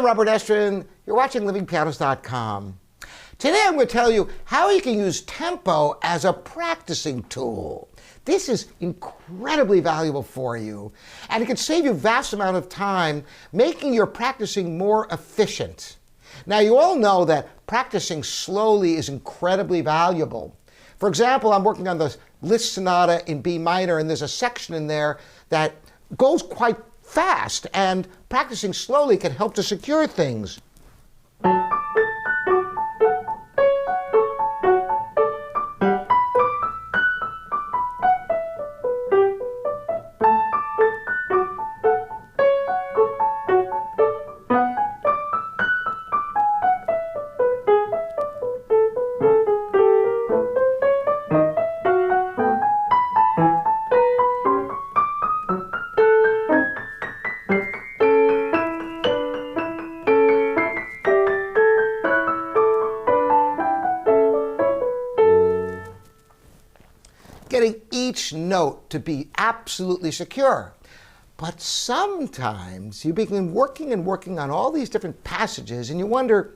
I'm Robert Estrin. You're watching livingpianos.com. Today I'm going to tell you how you can use tempo as a practicing tool. This is incredibly valuable for you, and it can save you a vast amount of time, making your practicing more efficient. Now, you all know that practicing slowly is incredibly valuable. For example, I'm working on the Liszt Sonata in B minor, and there's a section in there that goes quite fast, and practicing slowly can help to secure things. Getting each note to be absolutely secure. But sometimes you begin working on all these different passages and you wonder,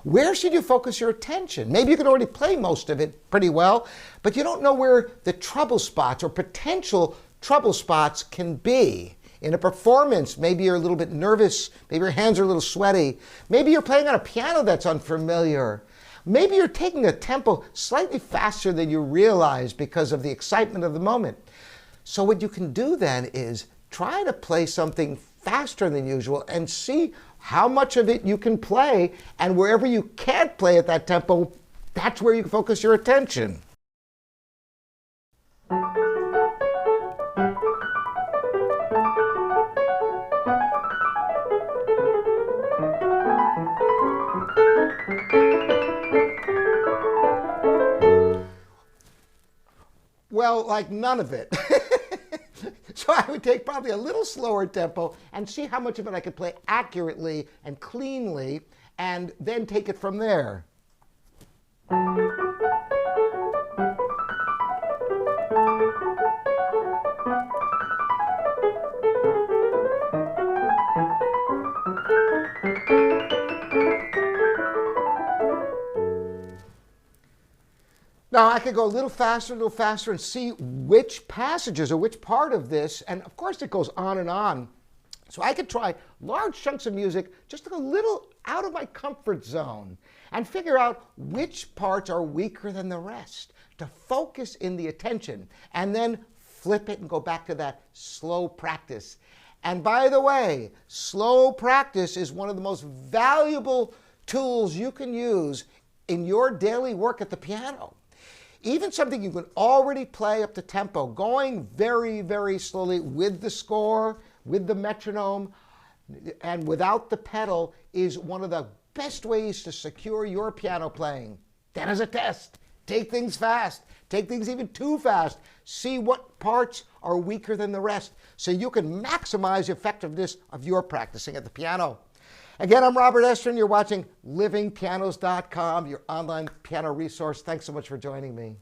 where should you focus your attention? Maybe you can already play most of it pretty well, but you don't know where the trouble spots or potential trouble spots can be. In a performance, maybe you're a little bit nervous, maybe your hands are a little sweaty, maybe you're playing on a piano that's unfamiliar. Maybe you're taking a tempo slightly faster than you realize because of the excitement of the moment. So what you can do then is try to play something faster than usual and see how much of it you can play, and wherever you can't play at that tempo, that's where you can focus your attention. Well, like none of it. So I would take probably a little slower tempo and see how much of it I could play accurately and cleanly, and then take it from there. Now, I could go a little faster, and see which passages or which part of this, and of course it goes on and on. So I could try large chunks of music, just a little out of my comfort zone, and figure out which parts are weaker than the rest, to focus in the attention, and then flip it and go back to that slow practice. And by the way, slow practice is one of the most valuable tools you can use in your daily work at the piano. Even something you can already play up to tempo, going very, very slowly with the score, with the metronome, and without the pedal, is one of the best ways to secure your piano playing. Then as a test, take things fast, take things even too fast, see what parts are weaker than the rest, so you can maximize the effectiveness of your practicing at the piano. Again, I'm Robert Estrin. You're watching livingpianos.com, your online piano resource. Thanks so much for joining me.